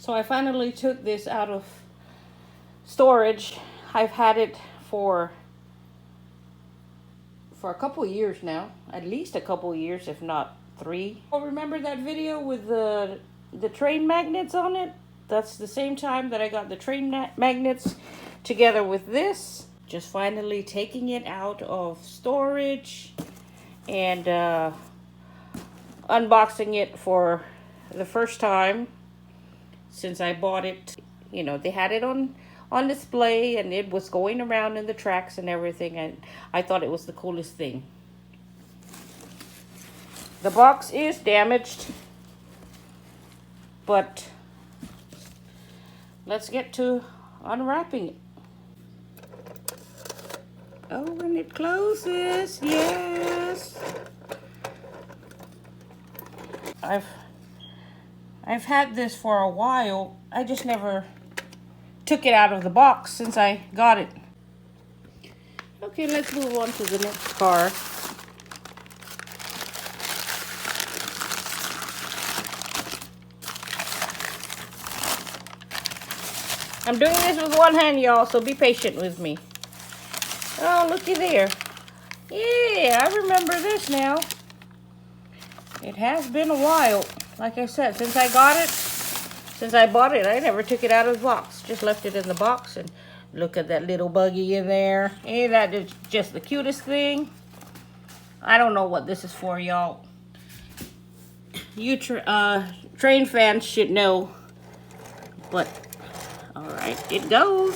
So I finally took this out of storage. I've had it for a couple years now, at least a couple years, if not 3. Oh, remember that video with the train magnets on it? That's the same time that I got the train magnets together with this. Just finally taking it out of storage and unboxing it for the first time since I bought it. You know, they had it on display and it was going around in the tracks and everything, and I thought it was the coolest thing. The box is damaged, but let's get to unwrapping it. Oh, and it closes. Yes. I've had this for a while. I just never took it out of the box since I got it. Okay, let's move on to the next car. I'm doing this with one hand, y'all, so be patient with me. Oh, looky there. Yeah, I remember this now. It has been a while. Like I said, since I bought it, I never took it out of the box. Just left it in the box, and look at that little buggy in there. Ain't that just the cutest thing? I don't know what this is for, y'all. You train fans should know. But, alright, it goes.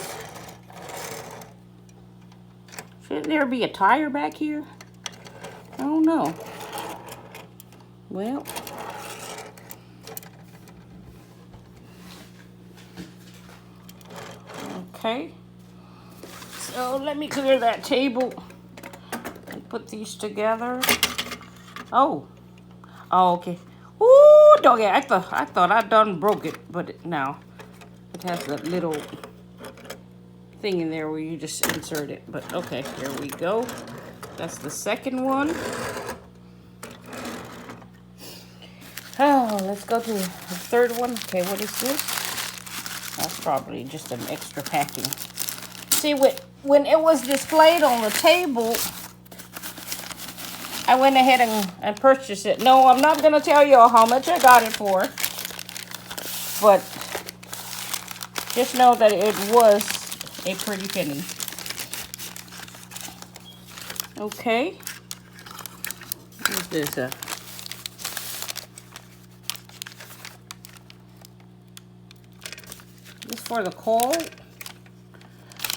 Shouldn't there be a tire back here? I don't know. Well, okay. So let me clear that table and put these together. Oh, okay. Ooh, doggy! I thought I done broke it, but no, it has that little thing in there where you just insert it. But okay, here we go. That's the second one. Oh, let's go to the third one. Okay, what is this? That's probably just an extra packing. See, when it was displayed on the table, I went ahead and purchased it. No, I'm not going to tell you how much I got it for. But just know that it was a pretty penny. Okay. What is this? This for the coal?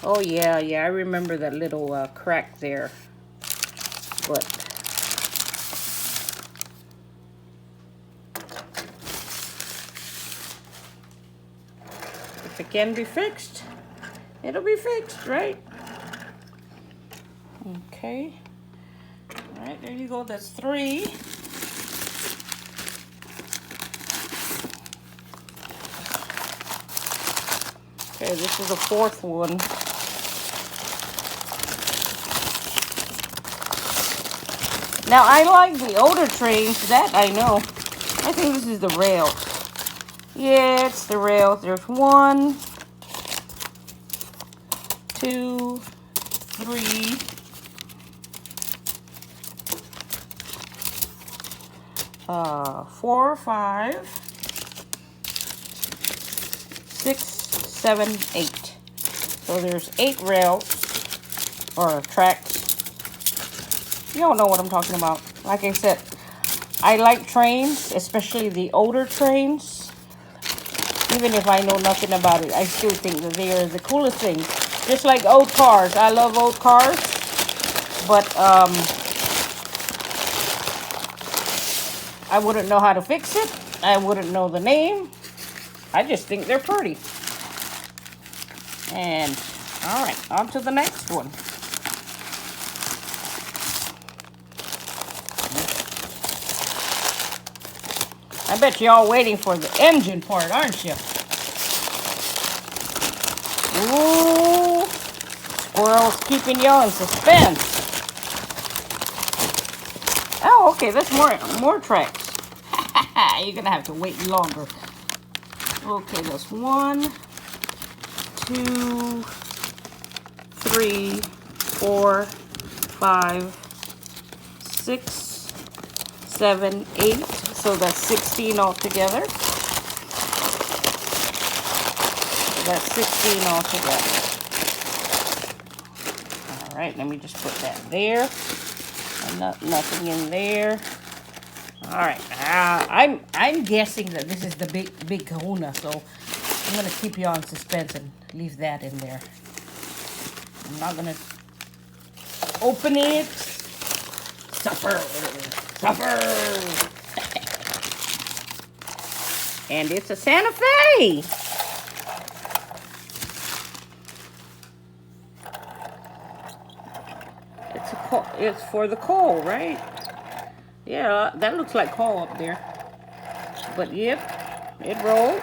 Oh yeah, I remember that little crack there. But if it can be fixed, it'll be fixed, right? Okay. All right, there you go. That's 3. Okay, this is the 4th one. Now, I like the older trains, that I know. I think this is the rails. Yeah, it's the rails. There's 1, 2, 3. 4, 5, 6, 7, 8. So there's 8 rails or tracks. You don't know what I'm talking about. Like I said, I like trains, especially the older trains. Even if I know nothing about it, I still think that they are the coolest thing. Just like old cars. I love old cars. But I wouldn't know how to fix it. I wouldn't know the name. I just think they're pretty. And, alright, on to the next one. I bet y'all waiting for the engine part, aren't you? Ooh, squirrels keeping y'all in suspense. Oh, okay, there's more tracks. You're gonna have to wait longer. Okay, that's 1, 2, 3, 4, 5, 6, 7, 8. So that's 16 altogether. So that's 16 altogether. All right, let me just put that there. And nothing in there. All right, I'm guessing that this is the big kahuna, so I'm gonna keep you on suspense and leave that in there. I'm not gonna open it. Suffer, suffer. And it's a Santa Fe. It's for the coal, right? Yeah, that looks like coal up there. But yep, it rolls.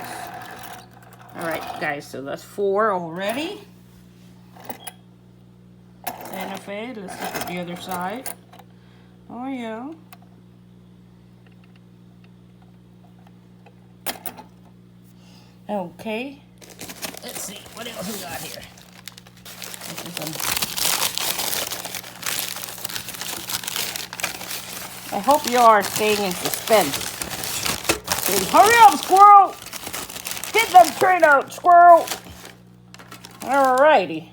All right, guys, so that's 4 already. Santa Fe, let's look at the other side. Oh, yeah. Okay. Let's see, what else we got here? This is I hope you are staying in suspense. Saying, hurry up, squirrel! Get that train out, squirrel! Alrighty.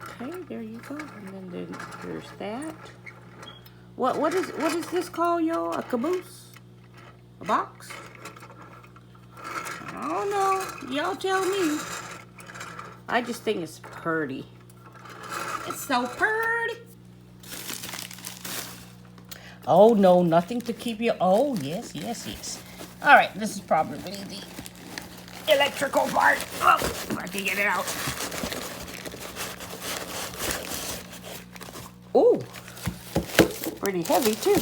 Okay, there you go. And then there's that. What is this called, y'all? A caboose? A box? I don't know. Y'all tell me. I just think it's pretty. It's so pretty. Oh, no, nothing to keep you. Oh, yes, yes, yes. All right, this is probably the electrical part. Oh, if I can get it out. Oh, pretty heavy, too.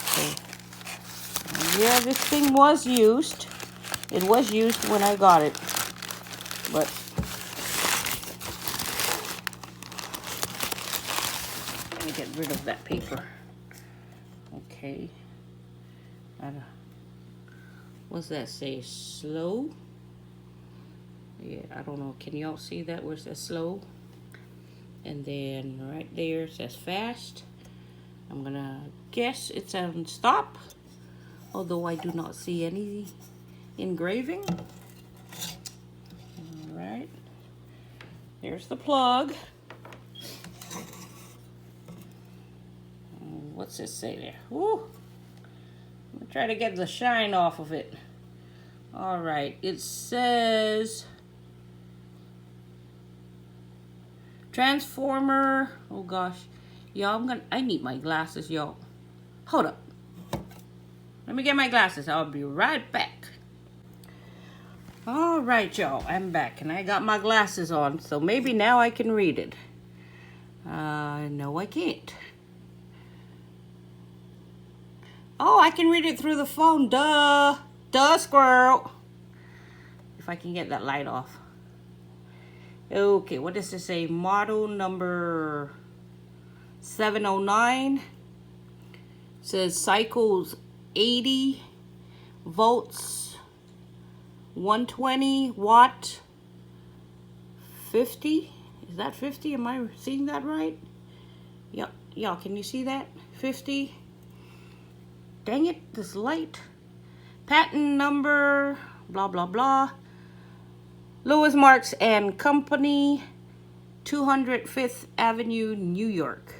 Okay. Yeah, this thing was used. It was used when I got it, but let me get rid of that paper. Okay. What's that say? Slow? Yeah, I don't know. Can y'all see that? Where it says slow? And then right there it says fast. I'm gonna guess it's on stop, although I do not see any engraving. All right, there's the plug. What's this say there? Woo! I'm gonna try to get the shine off of it. All right, it says transformer. Oh gosh, y'all, I need my glasses, y'all. Hold up. Let me get my glasses. I'll be right back. All right, y'all, I'm back, and I got my glasses on, so maybe now I can read it. No, I can't. Oh, I can read it through the phone. Duh. Duh, squirrel. If I can get that light off. Okay, what does this say? Model number 709. It says cycles 80 volts. 120 watt, 50, is that 50? Am I seeing that right? Y'all, can you see that? 50. Dang it, this light. Patent number, blah, blah, blah. Lewis Marks and Company, 205th Avenue, New York.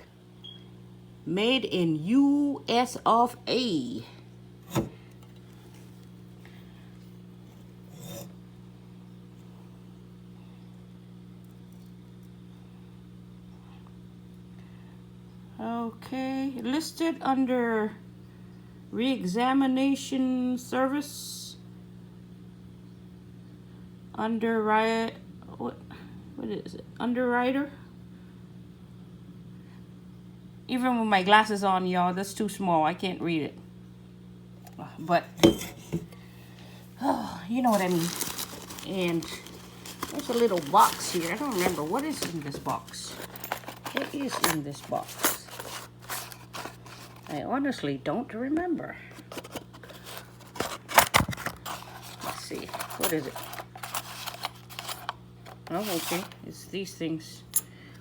Made in US of A. Okay, listed under re-examination service. What is it? Underwriter? Even with my glasses on, y'all, that's too small. I can't read it. But, oh, you know what I mean. And there's a little box here. I don't remember. What is in this box? What is in this box? I honestly don't remember. Let's see. What is it? Oh, okay. It's these things.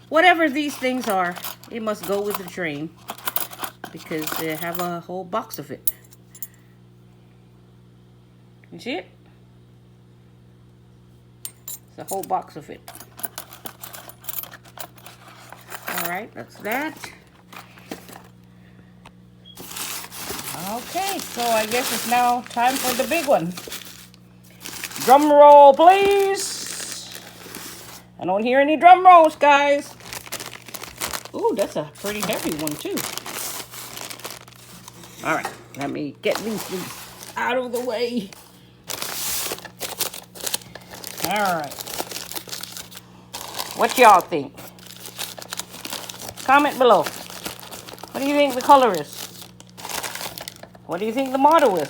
Whatever these things are, it must go with the train because they have a whole box of it. You see it? It's a whole box of it. Alright, that's that. Okay, so I guess it's now time for the big one. Drum roll, please. I don't hear any drum rolls, guys. Ooh, that's a pretty heavy one, too. Alright, let me get these things out of the way. Alright. What y'all think? Comment below. What do you think the color is? What do you think the motto is?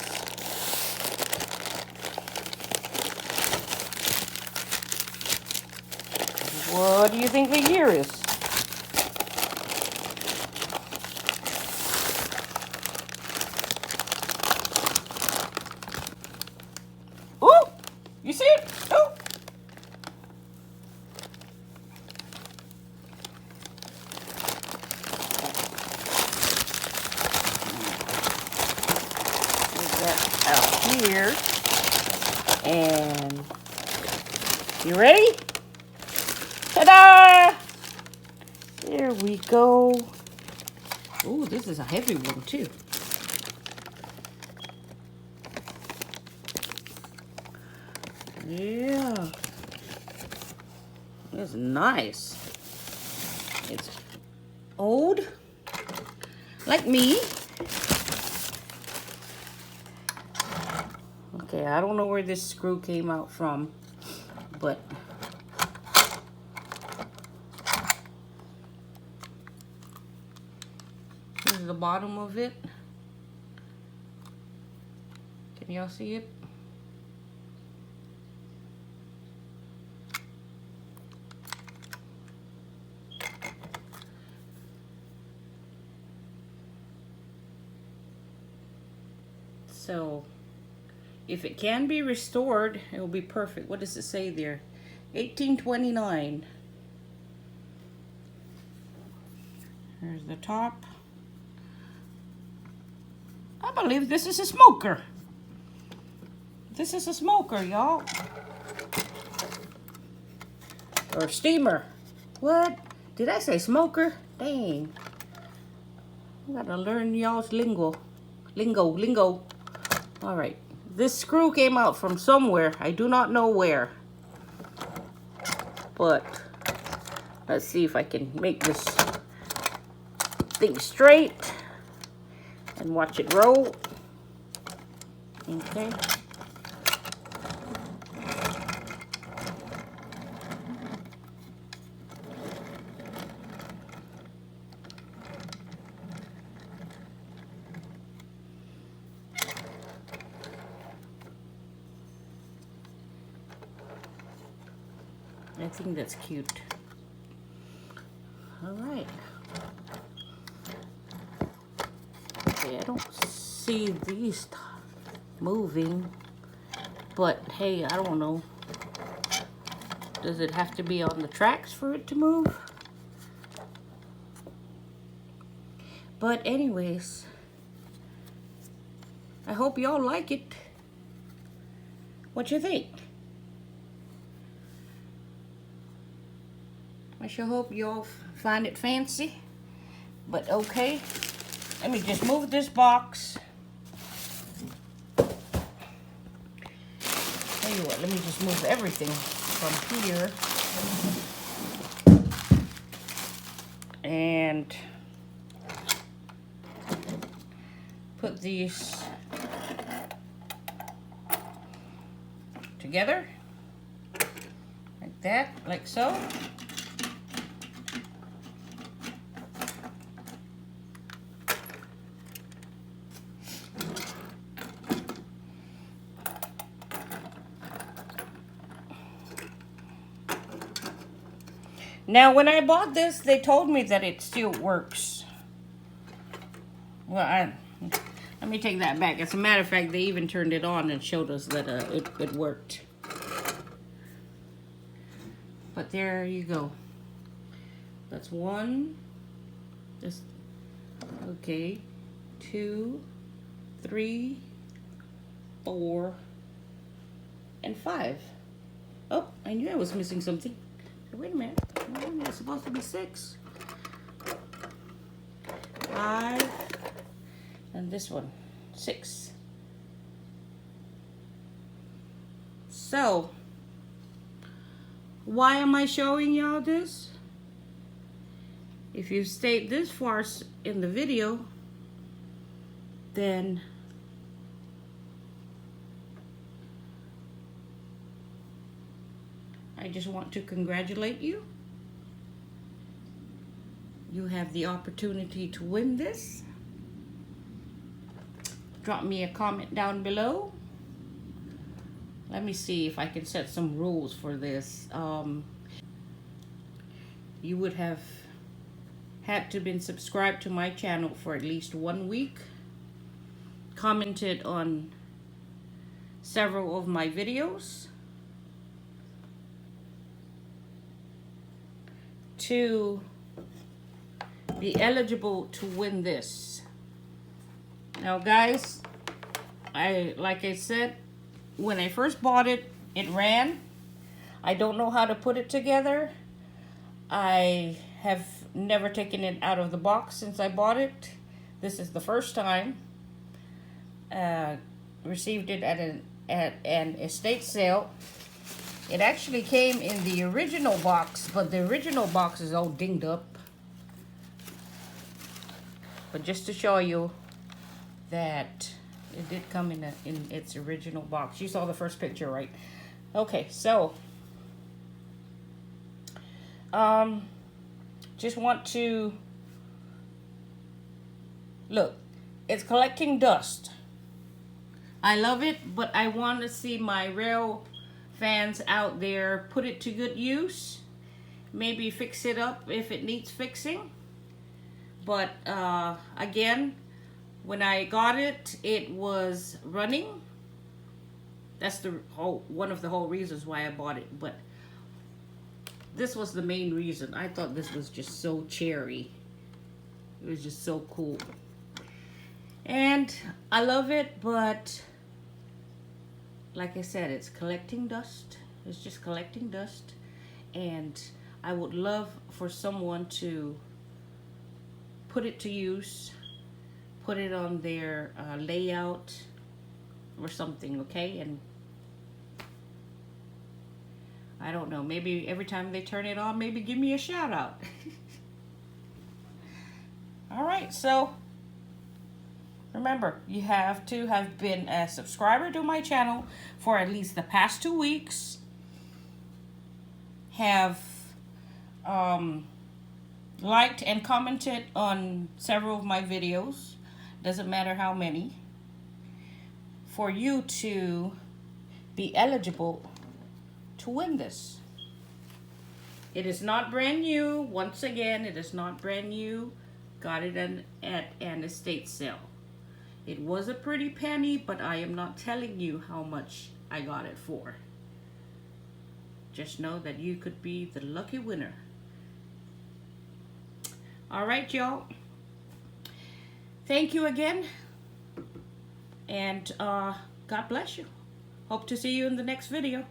What do you think the year is? Ooh! You see it? Ooh! Out here, and you ready? Ta-da! There we go. Oh, this is a heavy one too. Yeah, it's nice. It's old, like me. Okay, I don't know where this screw came out from, but this is the bottom of it. Can y'all see it? So if it can be restored, it will be perfect. What does it say there? 1829. Here's the top. I believe this is a smoker. This is a smoker, y'all. Or steamer. What? Did I say smoker? Dang. I gotta learn y'all's lingo. Lingo. All right. This screw came out from somewhere. I do not know where. But let's see if I can make this thing straight and watch it roll. Okay. I think that's cute. All right. Okay, I don't see these moving, but hey, I don't know. Does it have to be on the tracks for it to move? But anyways, I hope y'all like it. What you think? I sure hope y'all find it fancy, but okay. Let me just move this box. Tell you what, let me just move everything from here. And put these together. Like that, like so. Now, when I bought this, they told me that it still works. Well, let me take that back. As a matter of fact, they even turned it on and showed us that it worked. But there you go. That's one. Just okay. 2, 3, 4, and 5. Oh, I knew I was missing something. Wait a minute. It's supposed to be 6. 5. And this one, 6. So, why am I showing y'all this? If you stayed this far in the video, then I just want to congratulate you. You have the opportunity to win this. Drop me a comment down below. Let me see if I can set some rules for this. You would have had to been subscribed to my channel for at least 1 week, commented on several of my videos, to be eligible to win this. Now guys, like I said, when I first bought it, it ran. I don't know how to put it together. I have never taken it out of the box since I bought it. This is the first time. Received it at an estate sale. It actually came in the original box, but the original box is all dinged up. But just to show you that it did come in its original box. You saw the first picture, right? Okay, so just want to look. It's collecting dust. I love it, but I want to see my rail fans out there put it to good use. Maybe fix it up if it needs fixing. But again, when I got it, it was running. That's one of the whole reasons why I bought it. But this was the main reason. I thought this was just so cherry. It was just so cool. And I love it, but like I said, it's collecting dust. It's just collecting dust. And I would love for someone to put it to use, put it on their layout or something, okay? And I don't know, maybe every time they turn it on, maybe give me a shout out. All right, so remember, you have to have been a subscriber to my channel for at least the past 2 weeks, have liked and commented on several of my videos, doesn't matter how many, for you to be eligible to win this. It is not brand new. Once again, it is not brand new. Got it at an estate sale. It was a pretty penny, but I am not telling you how much I got it for. Just know that you could be the lucky winner. All right, y'all. Thank you again. And God bless you. Hope to see you in the next video.